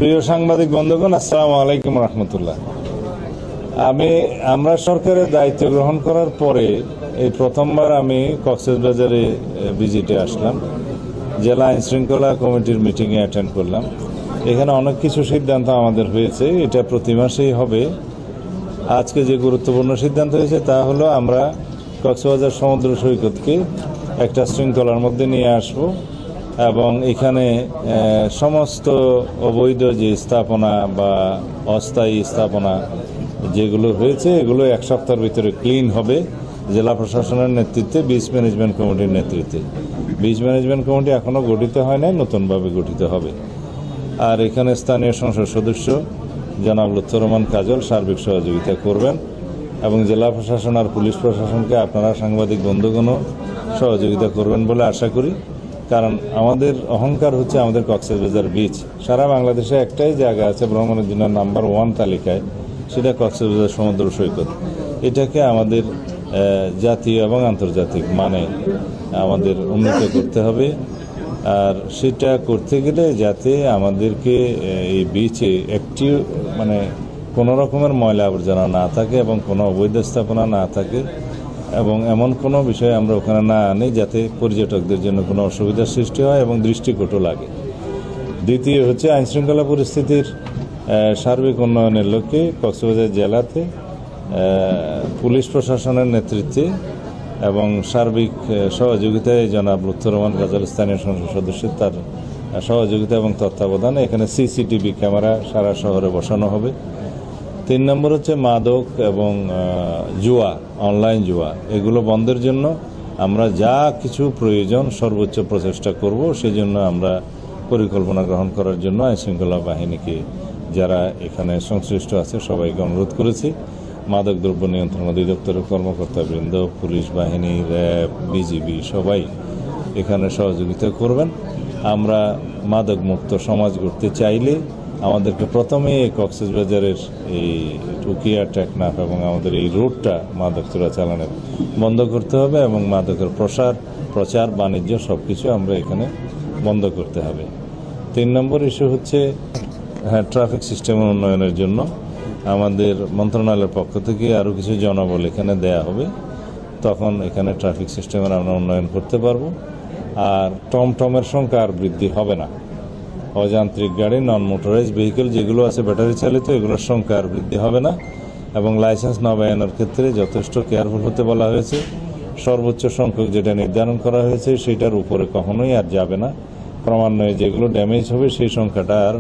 প্রিয় সাংবাদিক বন্ধুগণ, আসসালামু আলাইকুম রহমতুল্লাহ। আমরা সরকারের দায়িত্ব গ্রহণ করার পরে এই প্রথমবার আমি কক্সবাজারে ভিজিটে আসলাম। জেলা আইন শৃঙ্খলা কমিটির মিটিংয়ে অ্যাটেন্ড করলাম। এখানে অনেক কিছু সিদ্ধান্ত আমাদের হয়েছে, এটা প্রতি মাসেই হবে। আজকে যে গুরুত্বপূর্ণ সিদ্ধান্ত হয়েছে তা হলো আমরা কক্সবাজার সমুদ্র সৈকতকে একটা শৃঙ্খলার মধ্যে নিয়ে আসব এবং এখানে সমস্ত অবৈধ যে স্থাপনা বা অস্থায়ী স্থাপনা যেগুলো হয়েছে এগুলো এক সপ্তাহের ভিতরে ক্লিন হবে জেলা প্রশাসনের নেতৃত্বে, বিচ ম্যানেজমেন্ট কমিটির নেতৃত্বে। বিচ ম্যানেজমেন্ট কমিটি এখনও গঠিত হয় নাই, নতুনভাবে গঠিত হবে। আর এখানে স্থানীয় সংসদ সদস্য জনাব লুৎফর রহমান কাজল সার্বিক সহযোগিতা করবেন এবং জেলা প্রশাসন আর পুলিশ প্রশাসনকে আপনারা সাংবাদিক বন্ধুগণও সহযোগিতা করবেন বলে আশা করি। কারণ আমাদের অহংকার হচ্ছে আমাদের কক্সবাজার বিচ। সারা বাংলাদেশে একটাই জায়গা আছে ভ্রমণের জন্য নাম্বার 1 তালিকায়, সেটা কক্সবাজার সমুদ্র সৈকত। এটাকে আমাদের জাতীয় এবং আন্তর্জাতিক মানে আমাদের উন্নত করতে হবে। আর সেটা করতে গেলে যাতে আমাদেরকে এই বিচে একটি কোনো রকমের ময়লা আবর্জনা না থাকে এবং কোনো অবৈধ স্থাপনা না থাকে এবং এমন কোনো বিষয় আমরা ওখানে না আনি যাতে পর্যটকদের জন্য কোনো অসুবিধার সৃষ্টি হয় এবং দৃষ্টিকটু লাগে। দ্বিতীয় হচ্ছে আইনশৃঙ্খলা পরিস্থিতির সার্বিক উন্নয়নের লক্ষ্যে কক্সবাজার জেলাতে পুলিশ প্রশাসনের নেতৃত্বে এবং সার্বিক সহযোগিতায় জনাব লুৎফর রহমান কাজল স্থানীয় সংসদ সদস্য তার সহযোগিতা এবং তত্ত্বাবধানে এখানে সিসিটিভি ক্যামেরা সারা শহরে বসানো হবে। 3 নম্বর হচ্ছে মাদক এবং জুয়া, অনলাইন জুয়া, এগুলো বন্ধের জন্য আমরা যা কিছু প্রয়োজন সর্বোচ্চ প্রচেষ্টা করব। সেজন্য আমরা পরিকল্পনা গ্রহণ করার জন্য আইনশৃঙ্খলা বাহিনীকে যারা এখানে সংশ্লিষ্ট আছে সবাইকে অনুরোধ করেছি। মাদক দ্রব্য নিয়ন্ত্রণ অধিদপ্তরের কর্মকর্তাবৃন্দ, পুলিশ বাহিনী, র্যাব, বিজিবি সবাই এখানে সহযোগিতা করবেন। আমরা মাদক মুক্ত সমাজ গড়তে চাইলে আমাদেরকে প্রথমে কক্সবাজারের এই টুকিয়া টেকনাফ এবং আমাদের এই রোডটা মাদক চোরাচালানের বন্ধ করতে হবে এবং মাদকের প্রচার বাণিজ্য সব কিছু আমরা এখানে বন্ধ করতে হবে। 3 নম্বর ইস্যু হচ্ছে ট্রাফিক সিস্টেমের উন্নয়নের জন্য আমাদের মন্ত্রণালয়ের পক্ষ থেকে আরও কিছু জনবল এখানে দেয়া হবে, তখন এখানে ট্রাফিক সিস্টেমের আমরা উন্নয়ন করতে পারবো। আর টমটমের সংখ্যা আর বৃদ্ধি হবে না। অযান্ত্রিক গাড়ি, নন মোটরাইজ ভেহিকেল যেগুলো আছে ব্যাটারি চালিত, এগুলোর সংখ্যা আর বৃদ্ধি হবে না এবং লাইসেন্স নবায়নের ক্ষেত্রে যথেষ্ট কেয়ারফুল হতে বলা হয়েছে। সর্বোচ্চ সংখ্যক যেটা নির্ধারণ করা হয়েছে সেটার উপরে কখনোই আর যাবে না। ক্রমান্বয়ে যেগুলো ড্যামেজ হবে সেই সংখ্যাটা আর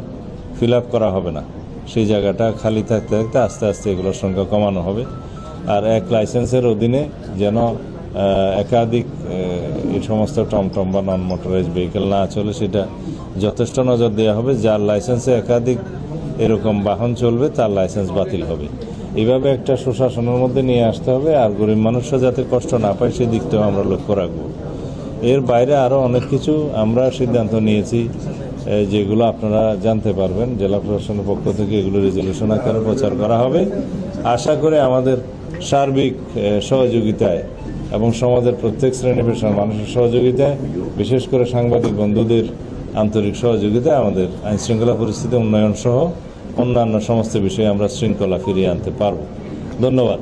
ফিল আপ করা হবে না, সেই জায়গাটা খালি থাকতে থাকতে আস্তে আস্তে এগুলোর সংখ্যা কমানো হবে। আর এক লাইসেন্সের অধীনে যেন একাধিক এই সমস্ত টমটম বা নন মোটরাইজ ভেহিকেল না চলে, সেটা যথেষ্ট নজর দেওয়া হবে। যার লাইসেন্সে একাধিক এরকম বাহন চলবে তার লাইসেন্স বাতিল হবে। এইভাবে একটা সুশাসনের মধ্যে নিয়ে আসতে হবে। আর গরিব মানুষরা যাতে কষ্ট না পায় সেদিকটাও আমরা লক্ষ্য রাখবো। এর বাইরে আরও অনেক কিছু আমরা সিদ্ধান্ত নিয়েছি যেগুলো আপনারা জানতে পারবেন। জেলা প্রশাসনের পক্ষ থেকে এগুলো রেজলিউশন আকারে প্রচার করা হবে। আশা করে আমাদের সার্বিক সহযোগিতায় এবং সমাজের প্রত্যেক শ্রেণী পেশার মানুষের সহযোগিতায়, বিশেষ করে সাংবাদিক বন্ধুদের আন্তরিক সহযোগিতায় আমাদের আইনশৃঙ্খলা পরিস্থিতি উন্নয়ন সহ অন্যান্য সমস্ত বিষয়ে আমরা শৃঙ্খলা ফিরিয়ে আনতে পারব। ধন্যবাদ।